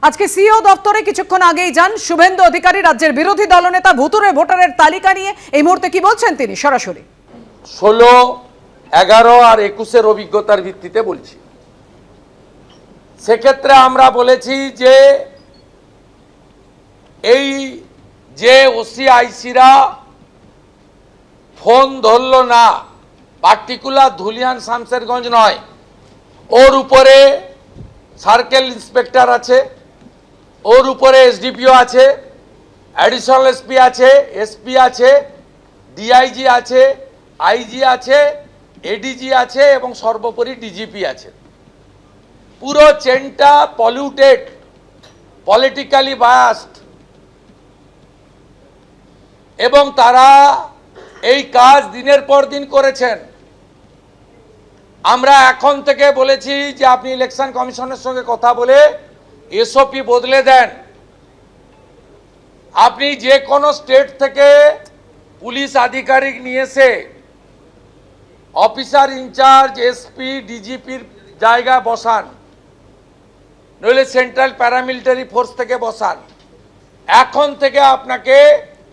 আজকে সিইও দপ্তরে কিছুক্ষণ আগেই যান শুভেন্দু অধিকারী। রাজ্যের বিরোধী দলনেতা ভুতুরে ভোটারের তালিকা নিয়ে এই মুহূর্তে কি বলছেন তিনি, সরাসরি 16, 11 আর 21-এর অভিজ্ঞতার ভিত্তিতে বলছি। সেক্ষেত্রে আমরা বলেছি যে এই যে ওসিআইসিরা ফোন ধরল না, পার্টিকুলার ধুলিয়ান শামসেরগঞ্জ নয়, ওর উপরে সার্কেল ইন্সপেক্টর আছে, ওর উপরে এসডিপিও আছে, অ্যাডিশনাল এসপি আছে, এসপি আছে, ডিআইজি আছে, আইজি আছে, এডিজি আছে এবং সর্বোপরি ডিজিপি আছে। পুরো চেনটা পলিউটেড, পলিটিক্যালি বায়াসড, এবং তারা এই কাজ দিনের পর দিন করেছেন। আমরা এখন থেকে বলেছি যে আপনি ইলেকশন কমিশনের সঙ্গে কথা বলে এসওপি বদলে দেন। আপনি যে কোনো স্টেট থেকে পুলিশ আধিকারিক নিয়ে এসে অফিসার ইনচার্জ, এসপি, ডিজিপির জায়গা বসান, নইলে সেন্ট্রাল প্যারামিলিটারি ফোর্স থেকে বসান। এখন থেকে আপনাকে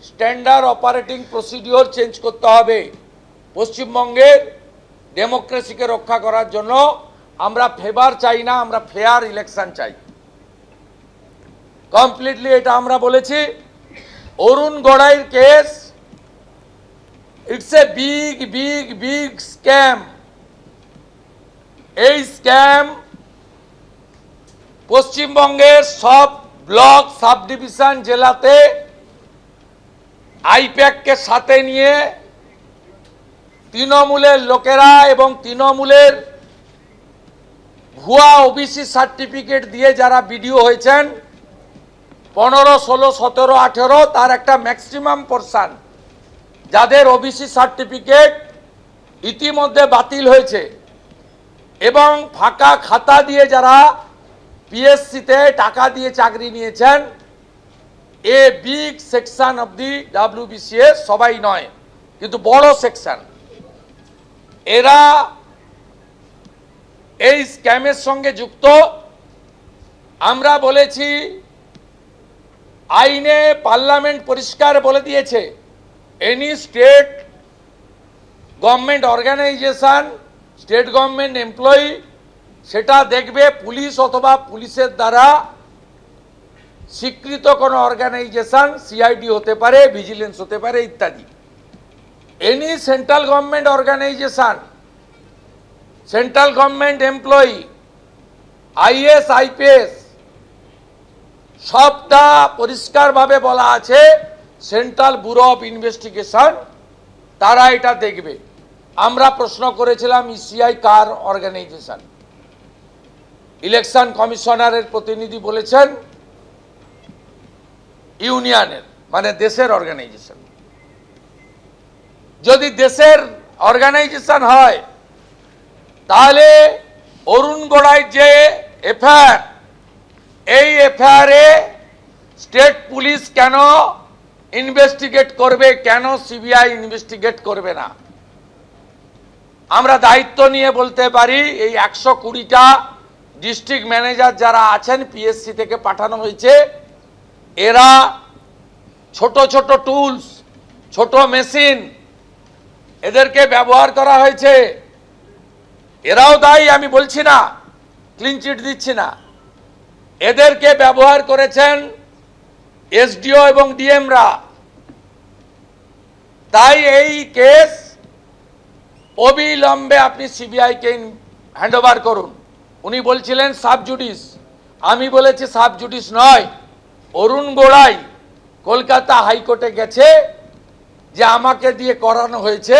স্ট্যান্ডার্ড অপারেটিং প্রসিডিওর চেঞ্জ করতে হবে। পশ্চিমবঙ্গের ডেমোক্রেসিকে রক্ষা করার জন্য আমরা ফেভার চাই না, আমরা ফেয়ার ইলেকশন চাই। কমপ্লিটলি এটা আমরা বলেছি। অরুণ গড়াইয়ের case, it's a big big big scam. এই স্ক্যাম পশ্চিমবঙ্গের সব ব্লক, সাব ডিভিশন, জেলাতে আইপ্যাককে সাথে নিয়ে তৃণমূলের লোকেরা এবং তৃণমূলের ভুয়া ওবিসি সার্টিফিকেট দিয়ে যারা বিডিও হয়েছেন 15, 16, 17, 18, তার একটা ম্যাক্সিমাম পোরশন যাদের ওবিসি সার্টিফিকেট ইতিমধ্যে বাতিল হয়েছে এবং ফাঁকা খাতা দিয়ে যারা পিএসসিতে টাকা দিয়ে চাকরি নিয়েছেন, a big section of the WBCS, সবাই নয় কিন্তু বড় সেকশন, এরা এই স্ক্যামের সঙ্গে যুক্ত। আমরা বলেছি, আইনে পার্লামেন্ট পরিষ্কার বলে দিয়েছে, any state government organization, state government employee, সেটা দেখবে পুলিশ অথবা পুলিশের দ্বারা স্বীকৃত কোনো অর্গানাইজেশন, সিআইডি হতে পারে, ভিজিলেন্স হতে পারে ইত্যাদি। Any central government organisation, central government employee, IAS, IPS, সবটা পরিষ্কারভাবে বলা আছে, সেন্ট্রাল ব্যুরো অফ ইনভেস্টিগেশন তারা এটা দেখবে। আমরা প্রশ্ন করেছিলাম ইসিআই কার অর্গানাইজেশন, ইলেকশন কমিশনারের প্রতিনিধি বলেছেন ইউনিয়নের, মানে দেশের অর্গানাইজেশন। যদি দেশের অর্গানাইজেশন হয় তাহলে অরুণ গড়াই যে এফআইআর, এই এফআইআরে স্টেট পুলিশ কেন ইনভেস্টিগেট করবে, কেন সিবিআই ইনভেস্টিগেট করবে না? আমরা দায়িত্ব নিয়ে বলতে পারি, এই 120টা ডিস্ট্রিক্ট ম্যানেজার যারা আছেন পিএসসি থেকে পাঠানো হয়েছে, এরা ছোট ছোট টুলস, ছোট মেশিন, এদেরকে ব্যবহার করা হয়েছে। এরাও দায়ী, আমি বলছি না, ক্লিন চিট দিচ্ছি না। এদেরকে ব্যবহার করেছেন এসডিও এবং ডিএমরা। তাই এই কেস অবিলম্বে আপনি সিবিআইকে হ্যান্ডওভার করুন। উনি বলছিলেন সাব জুডিস, আমি বলেছি সাব জুডিস নয়। অরুণ গড়াই কলকাতা হাইকোর্টে গেছে যে আমাকে দিয়ে করানো হয়েছে,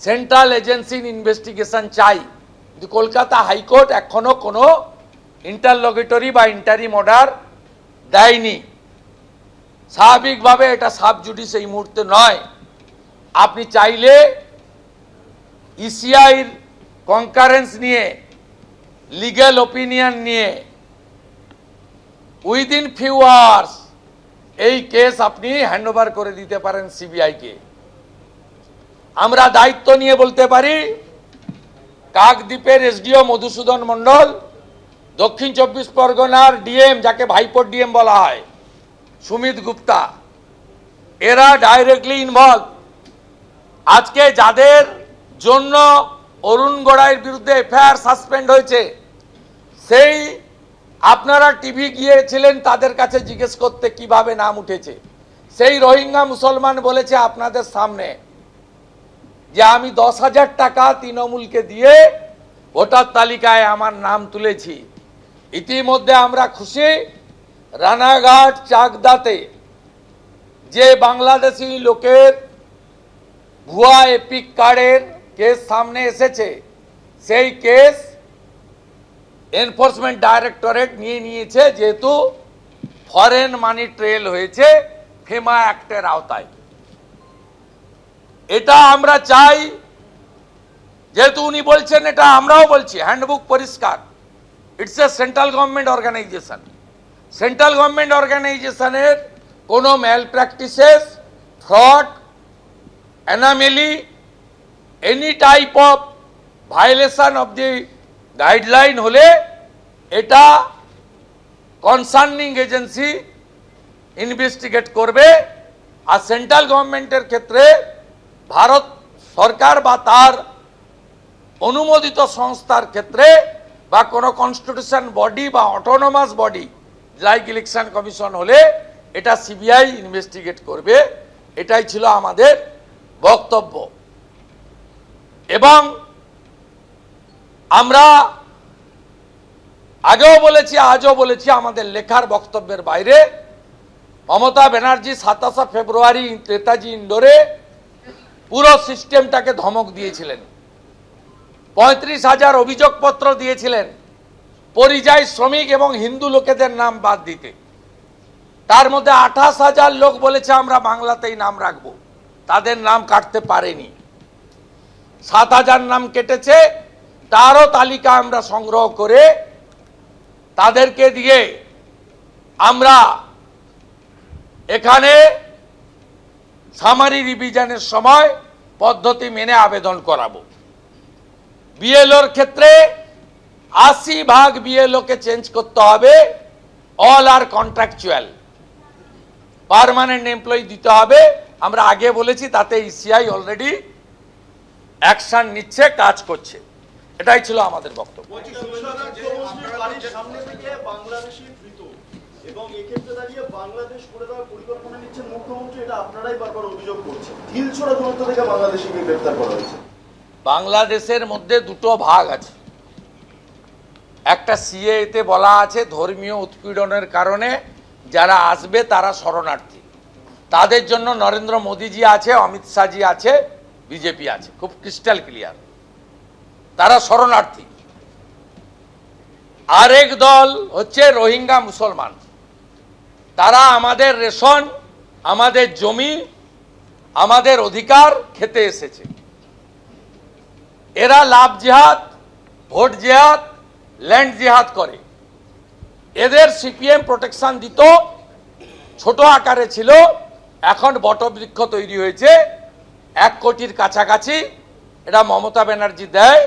সেন্ট্রাল এজেন্সি ইনভেস্টিগেশন চাই, কিন্তু কলকাতা হাইকোর্ট এখনো কোনো ইন্টারলগেটরি বা ইন্টারিম অর্ডার দেয়নি। স্বাভাবিকভাবে এটা সাব জুডিস এই মুহূর্তে নয়। আপনি চাইলে ইসিআইর কনকারেন্স নিয়ে, লিগ্যাল ওপিনিয়ন নিয়ে উইদিন ফিউ আওয়ার্স এই কেস আপনি হ্যান্ডওভার করে দিতে পারেন সিবিআইকে। আমরা দায়িত্ব নিয়ে বলতে পারি, কাকদ্বীপের এসডিও মধুসূদন মণ্ডল দক্ষিণ চব্বিশ পরগনার ডিএম, যাকে ভাইপোর ডিএম বলা হয়, সুমিত গুপ্তা, এরা ডাইরেক্টলি ইনভলভ। আজকে যাদের জন্য অরুণ গোড়াইয়ের বিরুদ্ধে এফআইআর সাসপেন্ড হয়েছে, সেই আপনারা টিভি গিয়েছিলেন তাদের কাছে জিজ্ঞেস করতে কিভাবে নাম উঠেছে। সেই রোহিঙ্গা মুসলমান বলেছে আপনাদের সামনে যে আমি 10,000 টাকা তৃণমূলকে দিয়ে ভোটার তালিকায় আমার নাম তুলেছি। ইতিমধ্যে আমরা খুশি, রানাঘাট চাকদাতে যে বাংলাদেশি লোকের ভুয়া এপিক কার্ডের কেস সামনে এসেছে, সেই কেস এনফোর্সমেন্ট ডাইরেক্টরেট নিয়ে নিয়েছে, যেহেতু ফরেন মানি ট্রেল হয়েছে ফেমা অ্যাক্টের আওতায়। এটা আমরা চাই, যেহেতু উনি বলছেন, এটা আমরাও বলছি, হ্যান্ডবুক পরিষ্কার। It's a central government organisation. Central গভর্নমেন্ট অর্গানাইজেশনের কোনো malpractices, fraud, anomaly, any type of violation of the guideline হলে এটা কনসার্নিং এজেন্সি ইনভেস্টিগেট করবে। আর সেন্ট্রাল গভর্নমেন্টের ক্ষেত্রে ভারত সরকার বা তার অনুমোদিত সংস্থার ক্ষেত্রে বা কোনো কনস্টিটিউশন বডি বা autonomous body like election commission হলে এটা সিবিআই ইনভেস্টিগেট করবে। এটাই ছিল আমাদের বক্তব্য। এবং আমরা আগেও বলেছি, আজও বলেছি, আমাদের লেখার বক্তব্যের বাইরে মমতা ব্যানার্জি 27 ফেব্রুয়ারি নেতাজি ইন্ডোরে পুরো সিস্টেমটাকে ধমক দিয়েছিলেন। 35,000 অভিযোগপত্র দিয়েছিলেন পরিযায়ী শ্রমিক এবং হিন্দু লোকেদের নাম বাদ দিতে। তার মধ্যে 28,000 লোক বলেছে আমরা বাংলাতেই নাম রাখবো, তাদের নাম কাটতে পারেনি। 7,000 নাম কেটেছে, তারও তালিকা আমরা সংগ্রহ করে তাদেরকে দিয়ে আমরা এখানে সামারি রিভিশনের সময় পদ্ধতি মেনে আবেদন করাবো। বিএলওর ক্ষেত্রে 80% বিএলওকে চেঞ্জ করতে হবে। অল আর কন্ট্রাকচুয়াল, পার্মানেন্ট এমপ্লয়ি দিতে হবে। আমরা আগে বলেছি, তাতে ইসিআই অলরেডি অ্যাকশন নিচ্ছে, কাজ করছে। এটাই ছিল আমাদের বক্তব্য। এবং এক্ষেত্রে দাঁড়িয়ে বাংলাদেশ করে দেওয়ার পরিকল্পনা নিচ্ছেন মুখ্যমন্ত্রী, এটা আপনারাই বারবার অভিযোগ করছেন। ঢিলছোড়া দূরত্ব থেকে বাংলাদেশিকে গ্রেফতার করা হয়েছে। বাংলাদেশের মধ্যে দুটো ভাগ আছে। একটা সিএতে বলা আছে ধর্মীয় উৎপীড়নের কারণে যারা আসবে তারা শরণার্থী, তাদের জন্য নরেন্দ্র মোদীজি আছে, অমিত শাহজি আছে, বিজেপি আছে, খুব ক্রিস্টাল ক্লিয়ার, তারা শরণার্থী। আরেক দল হচ্ছে রোহিঙ্গা মুসলমান, তারা আমাদের রেশন, আমাদের জমি, আমাদের অধিকার খেতে এসেছে। এরা লাভ জিহাদ, ভোট জিহাদ, ল্যান্ড জিহাদ করে। এদের সিপিএম প্রোটেকশন দিত, ছোট আকারে ছিল, এখন বটবৃক্ষ তৈরি হয়েছে 1 কোটির কাছাকাছি। এটা মমতা ব্যানার্জি দেয়,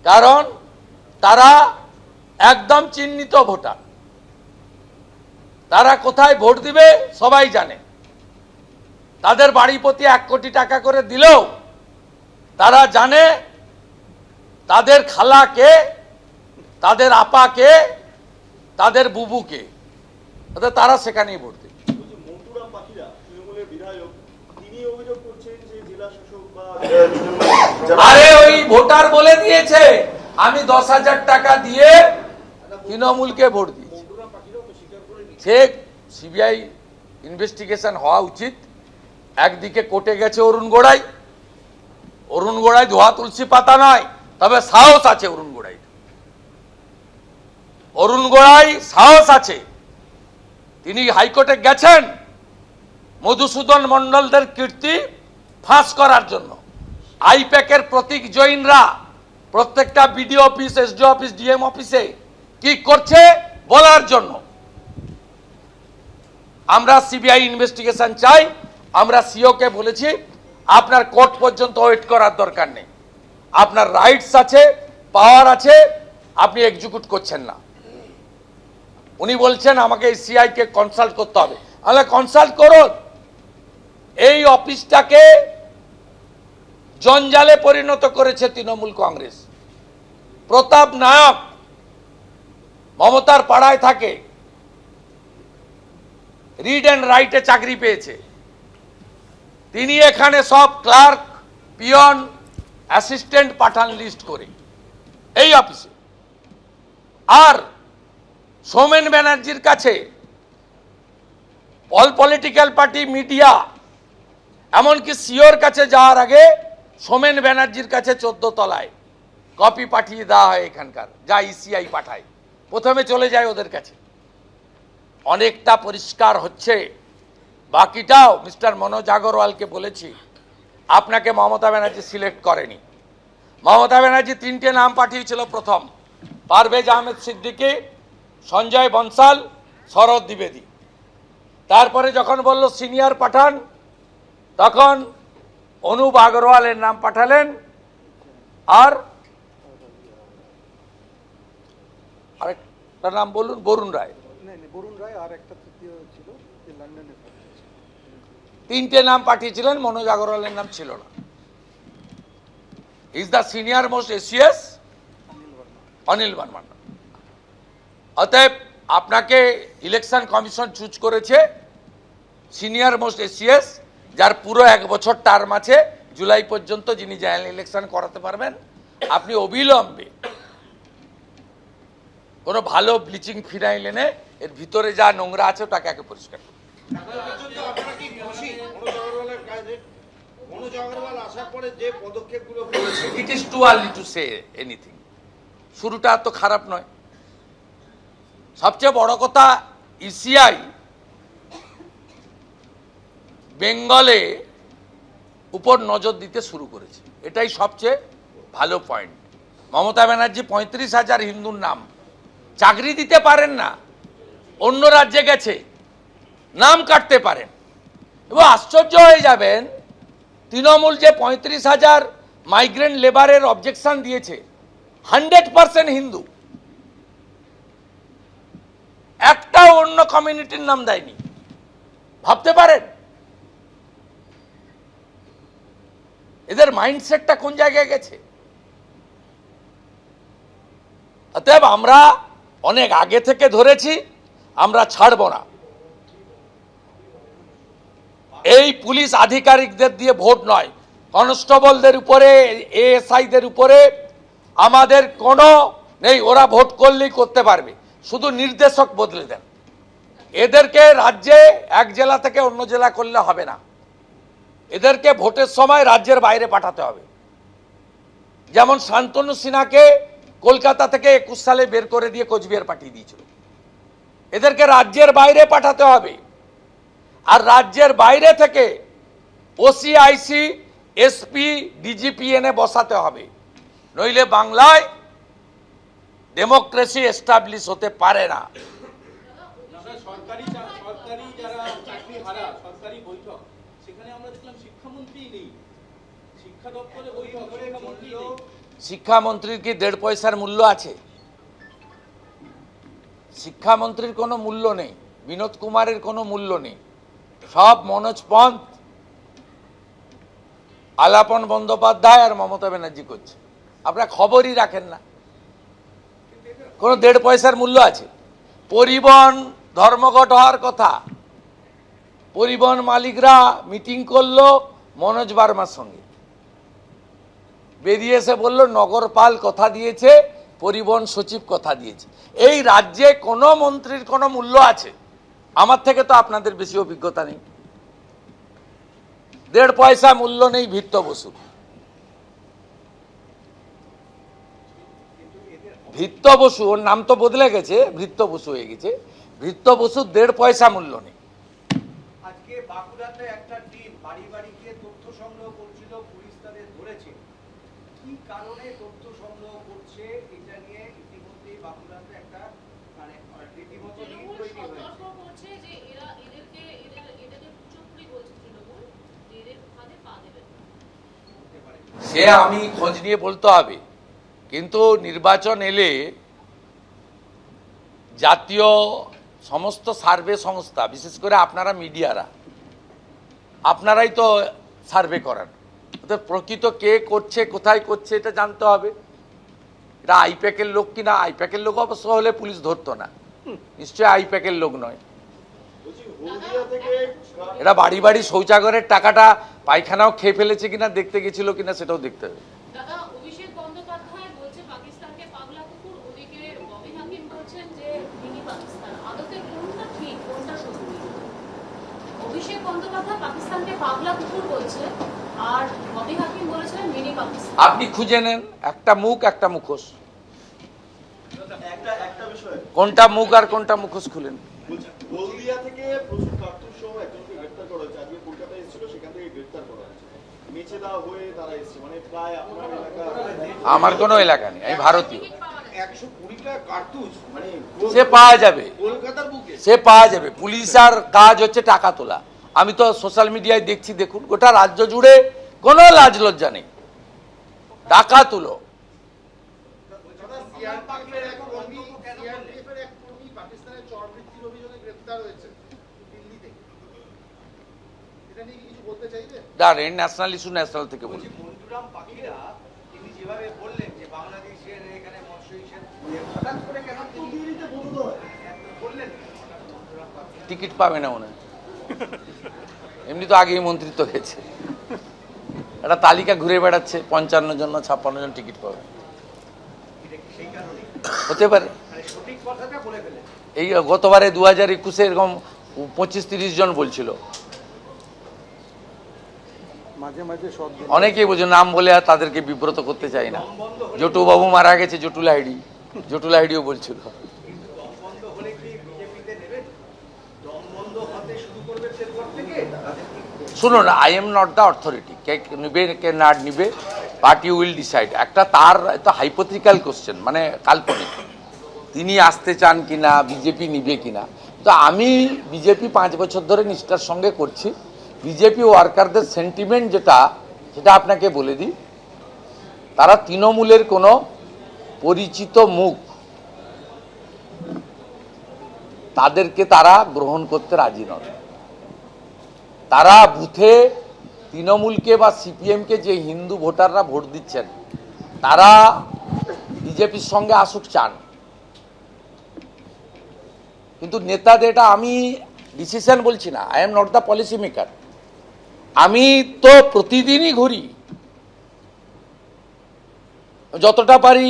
কারণ তারা একদম চিহ্নিত ভোটার। তারা কোথায় ভোট দিবে সবাই জানে। তাদের বাড়ি প্রতি 1 কোটি টাকা করে দিলেও তারা জানে তাদের খালাকে, তাদের আপাকে, তাদের বুবুকে, তারা সেখানেই ভোট দেবে। মন্টুরাম পাখিরা তৃণমূলের বিধায়ক, তিনি অভিযোগ করছেন যে জেলা শাসক বা আরে ওই ভোটার বলে দিয়েছে আমি 10,000 টাকা দিয়ে তৃণমূলকে ভোট দিয়েছি। সে সিবিআই ইনভেস্টিগেশন হওয়া উচিত। একদিকে কোর্টে গেছে অরুণ গোড়াই, অরুণ গোড়াই ধোয়া তুলসী পাতা নয়, তবে সাহস আছে অরুণ গোড়াই। অরুণ গোড়াই সাহস আছে, তিনি হাইকোর্টে গেছেন মধুসূদন মণ্ডলদের কীর্তি ফাঁস করার জন্য। আইপ্যাকের প্রতীক জৈনরা প্রত্যেকটা BDO office, SDO office, DM অফিসে কি করছে বলার জন্য। আমরা সিবিআই ইনভেস্টিগেশন চাই। আমরা সিওকে বলেছি আপনার কোর্ট পর্যন্ত ওয়েট করার দরকার নেই, আপনার রাইটস আছে, পাওয়ার আছে, আপনি এক্সিকিউট করছেন না। উনি বলছেন আমাকে সিআই কে কনসাল্ট করতে হবে। তাহলে কনসাল্ট করুন। এই অফিসটাকে জঞ্জালে পরিণত করেছে তৃণমূল কংগ্রেস। প্রতাপ নায়ক মমতার পাড়ায় থাকে, রিড অ্যান্ড রাইটে চাকরি পেয়েছে, তিনি এখানে সব ক্লার্ক, পিয়ন, অ্যাসিস্ট্যান্ট পাঠান লিস্ট করে এই অফিসে। আর সৌমেন ব্যানার্জির কাছে অল পলিটিক্যাল পার্টি, মিডিয়া, এমনকি সিওর কাছে যাওয়ার আগে সৌমেন ব্যানার্জির কাছে 14 তলায় কপি পাঠিয়ে দেওয়া হয় এখানকার, যা ইসিআই পাঠায়, প্রথমে চলে যায় ওদের কাছে। অনেকটা পরিষ্কার হচ্ছে। বাকিটাও মিস্টার মনোজ আগরওয়ালকে বলেছি, আপনাকে মমতা ব্যানার্জি সিলেক্ট করেনি। মমতা ব্যানার্জি 3টে নাম পাঠিয়েছিল প্রথম, পারভেজ আহমেদ সিদ্দিকী, সঞ্জয় বনসাল, শরৎ দ্বিবেদী। তারপরে যখন বলল সিনিয়র পাঠান, তখন অনুপ আগরওয়ালের নাম পাঠালেন। আর আরেকটা নাম বলুন, বরুণ রায়। বরুণ রায় আর একটা তৃতীয় ছিল যে লন্ডনে থাকে। 3টে নাম পাঠিয়েছিলেন, মনোজ আগরওয়ালের নাম ছিল না। Is the senior most ACS Anil Barman. অতএব আপনাকে ইলেকশন কমিশন চুজ করেছে সিনিয়র মোস্ট এসিএস, যার পুরো 1 বছর টার্ম আছে, জুলাই পর্যন্ত, যিনি জেনারেল ইলেকশন করাতে পারবেন। আপনি অবিলম্বে কোনো ভালো ব্লিচিং ফিনাইল এনে এর ভিতরে যা নোংরা আছে ওটাকে আগে পরিষ্কার করুন। It is too early to say anything. শুরুটা তো খারাপ নয়। সবচেয়ে বড় কথা, ইসিআই বেঙ্গলে উপর নজর দিতে শুরু করেছে, এটাই সবচেয়ে ভালো পয়েন্ট। মমতা ব্যানার্জি 35,000 হিন্দুর নাম, চাকরি দিতে পারেন না, অন্য রাজ্যে গেছে, নাম কাটতে পারেন। এবং আশ্চর্য হয়ে যাবেন, তৃণমূল যে 35,000 মাইগ্রেন্ট লেবারের অবজেকশন দিয়েছে, 100% হিন্দু, একটাও অন্য কমিউনিটির নাম দেয়নি। ভাবতে পারেন এদের মাইন্ডসেটটা কোন জায়গায় গেছে। অতএব আমরা অনেক আগে থেকে ধরেছি, আমরা ছাড়ব না। এই পুলিশ আধিকারিকদের দিয়ে ভোট নয়, কনস্টেবলদের উপরে, এএসআইদের উপরে আমাদের কোনো নেই। ওরা ভোট করলেই করতে পারবে, শুধু নির্দেশক বদলে দেন। এদেরকে রাজ্যে এক জেলা থেকে অন্য জেলা করলে হবে না, এদেরকে ভোটের সময় রাজ্যের বাইরে পাঠাতে হবে। যেমন শান্তনু সিনহাকে কলকাতা থেকে 21 সালে বের করে দিয়ে কোচবিহার পাঠিয়ে দিয়েছিল, এদেরকে রাজ্যের বাইরে পাঠাতে হবে। আর রাজ্যের বাইরে থেকে ওসি, আইসি, এসপি, ডিজিপি এনে বসাতে হবে, নইলে বাংলায় ডেমোক্রেসি এস্টাবলিশ হতে পারে না। সরকারি যারা চাকরি হারা, সরকারি বৈঠক, সেখানে আমরা দেখলাম শিক্ষামন্ত্রী নেই, শিক্ষা দপ্তরে বৈঠক, শিক্ষামন্ত্রী নেই। শিক্ষামন্ত্রীর কি 1.5 পয়সার মূল্য আছে? শিক্ষামন্ত্রীর কোনো মূল্য নেই, বিনোদ কুমারের কোনো মূল্য নেই। সব মনোজ পন্থ, আলাপন বন্দ্যোপাধ্যায় আর মমতা ব্যানার্জি করছে। আপনারা খবরই রাখেন না, কোনো 1.5 পয়সার মূল্য আছে? পরিবহন ধর্মঘট হওয়ার কথা, পরিবহন মালিকরা মিটিং করলো মনোজ বার্মার সঙ্গে, বেরিয়ে এসে বলল নগরপাল কথা দিয়েছে, পরিবহন সচিব কথা দিয়েছে। এই রাজ্যে কোনো মন্ত্রীর কোনো মূল্য আছে? আমার থেকে তো আপনাদের বেশি অভিজ্ঞতা নেই। 1.5 পয়সা মূল্য নেই ভৃত্য বসু। ভৃত্য বসু, ওর নাম তো বদলে গেছে, ভৃত্য বসু হয়ে গেছে। ভৃত্য বসুর 1.5 পয়সা মূল্য নেই। আজকে বাঁকুড়াতে একটা টিম বাড়ি বাড়ি গিয়ে তথ্য সংগ্রহ করছিল, পুলিশ তাদের ধরেছে। কি কারণে তথ্য সংগ্রহ করছে এটা নিয়ে ইতিমধ্যেই বাঁকুড়াতে একটা মানে রীতিমতো লিঙ্ক তৈরি হয়েছে। যে এরা এটাকে চুপড়ি বলছে তৃণমূল, যে এদের ফাঁদে পা দেবে না। সে আমি খোঁজ নিয়ে বলতে হবে, কিন্তু নির্বাচন এলে জাতীয় সমস্ত সার্ভে সংস্থা, বিশেষ করে আপনারা মিডিয়ারা, আপনারাই তো সার্ভে করান। অর্থাৎ প্রকৃত কে করছে, কোথায় করছে, এটা জানতে হবে। এটা আইপ্যাকের লোক কিনা, আইপ্যাকের লোক অবশ্য হলে পুলিশ ধরতো না, নিশ্চয়ই আইপ্যাকের লোক নয়। বলছি হলদিয়া থেকে এরা বাড়ি বাড়ি শৌচাগারের টাকাটা পায়খানাও খেয়ে ফেলেছে কিনা, দেখতে গেছিল কিনা, সেটাও দেখতে হবে। দাদা, অভিষেক বন্দ্যোপাধ্যায় বলছে পাকিস্তানকে পাগলা কুকুর, ওদিকে ববি হাকিম বলছেন যে মিনি পাকিস্তান। আদতে কোনটা ঠিক, কোনটা সত্যি? অভিষেক বন্দ্যোপাধ্যায় পাকিস্তানকে পাগলা কুকুর বলছে, আর ববি হাকিম বলেছিলেন মিনি পাকিস্তান। আপনি খুঁজে নেন, একটা মুখ একটা মুখোশ, একটা বিষয় কোনটা মুখ আর কোনটা মুখোশ খুলেন। বলছি হলদিয়া থেকে প্রচুর কার্তুজ সহ একজনকে গ্রেফতার করা হয়েছে। আজকে কলকাতায় এসেছিল, সেখান থেকে গ্রেফতার করা হয়েছে। মেচেদা হয়ে তারা এসেছে, মানে প্রায় আপনার এলাকা। আমার কোনো এলাকা নেই, আমি ভারতীয়। 120টা কার্তুজ মানে সে পাওয়া যাবে, কলকাতার বুকে। সে পাওয়া যাবে। পুলিশের কাজ হচ্ছে টাকা তোলা। আমি তো সোশ্যাল মিডিয়ায় দেখছি, দেখুন গোটা রাজ্য জুড়ে কোনো লাজ লজ্জা নেই, টাকা তুলো। পাকিস্তানের চর বৃত্তির অভিযোগে গ্রেফতার হয়েছে দিল্লিতে, এটা নিয়ে কি কিছু বলতে চাইবে? জানেন, ন্যাশনাল ইস্যু ন্যাশনাল থেকে বলি। মন্টুরাম পাখিরা তিনি যেভাবে বললেন যে বাংলাদেশের এখানে মৎস্য হিসেবে হঠাৎ করে কেন তিনি দিল্লিতে বন্ধ হয়। বললেন? টিকিট পাবে না মনে হয়। এমনি তো আগেই মন্ত্রিত্ব হয়েছে, একটা তালিকা ঘুরে বেড়াচ্ছে, 55 জন না 56 জন টিকিট পাবে, সেই কারণে হতে পারে। মানে সঠিক কথাটা বলে ফেলেন। এই গতবারে 2021 এরকম 25-30 জন বলছিল। মাঝে মাঝে সব অনেকেই বলছে, নাম বলে আর তাদেরকে বিব্রত করতে চাই না। জটু বাবু মারা গেছে, জটুলাহিড়িও বলছিল। বন্ধ হলে কি বিজেপিতে নেবেন? দম বন্ধ হতে শুরু করবে এরপর থেকে তাদের কি শুনুন, I am not the authority. কে নিবে কে না নিবে, পার্টি উইল ডিসাইড। একটা তার তো হাইপোথেটিক্যাল কোশ্চেন, মানে কাল্পনিক, তিনি আসতে চান কিনা, বিজেপি নিবে কিনা। তো আমি বিজেপি 5 বছর ধরে নিষ্ঠার সঙ্গে করছি। বিজেপি ওয়ার্কারদের সেন্টিমেন্ট যেটা, সেটা আপনাকে বলে দিই, তারা তৃণমূলের কোনো পরিচিত মুখ তাদেরকে তারা গ্রহণ করতে রাজি নয়। তারা বুথে তৃণমূলকে বা সিপিএমকে যে হিন্দু ভোটাররা ভোট দিচ্ছেন, তারা বিজেপির সঙ্গে আসুক চান। কিন্তু নেতাদের, এটা আমি ডিসিশন বলছি না, I am not the policy maker. আমি তো প্রতিদিনই ঘুরি, যতটা পারি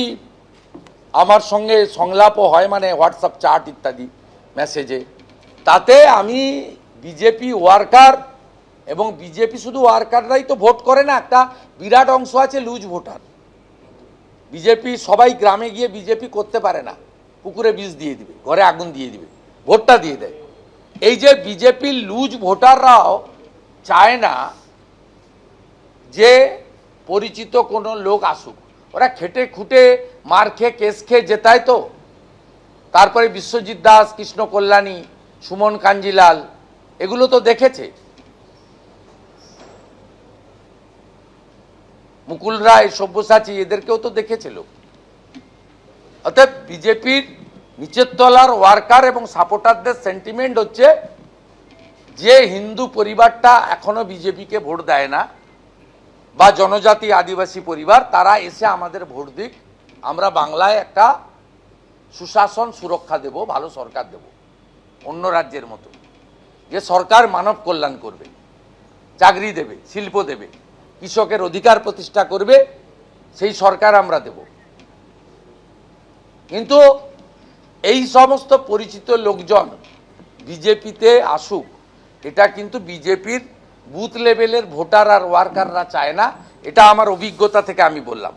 আমার সঙ্গে সংলাপও হয়, মানে হোয়াটসঅ্যাপ চ্যাট ইত্যাদি মেসেজে। তাতে আমি বিজেপি ওয়ার্কার, এবং বিজেপি শুধু ওয়ার্কাররাই তো ভোট করে না, একটা বিরাট অংশ আছে লুজ ভোটার। বিজেপি সবাই গ্রামে গিয়ে বিজেপি করতে পারে না, পুকুরে বিষ দিয়ে দিবে, ঘরে আগুন দিয়ে দিবে, ভোটটা দিয়ে দেয়। এই যে বিজেপির লুজ ভোটাররাও চায় না যে পরিচিত কোনো লোক আসুক। ওরা খেটে খুঁটে মার খেয়ে কেস খেয়ে জেতায় তো। তারপরে বিশ্বজিৎ দাস, কৃষ্ণ কল্যাণী, সুমন কাঞ্জিলাল, এগুলো তো দেখেছে। মুকুল রায়, সব্যসাচী, এদেরকেও তো দেখেছিল। অর্থাৎ বিজেপির নিচের তলার ওয়ার্কার এবং সাপোর্টারদের সেন্টিমেন্ট হচ্ছে, যে হিন্দু পরিবারটা এখনো বিজেপিকে ভোট দেয় না, বা জনজাতি আদিবাসী পরিবার, তারা এসে আমাদের ভোট দিক, আমরা বাংলায় একটা সুশাসন সুরক্ষা দেব, ভালো সরকার দেব, অন্য রাজ্যের মতো, যে সরকার মানব কল্যাণ করবে, চাকরি দেবে, শিল্প দেবে, কৃষকের অধিকার প্রতিষ্ঠা করবে, সেই সরকার আমরা দেব। কিন্তু এই সমস্ত পরিচিত লোকজন বিজেপিতে আসুক, এটা কিন্তু বিজেপির বুথ লেভেলের ভোটার আর ওয়ার্কাররা চায় না। এটা আমার অভিজ্ঞতা থেকে আমি বললাম।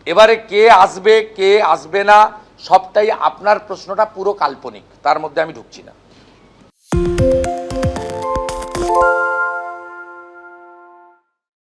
এবারে কে আসবে কে আসবে না, সবটাই আপনার প্রশ্নটা পুরো কাল্পনিক, তার মধ্যে আমি ঢুকছি না।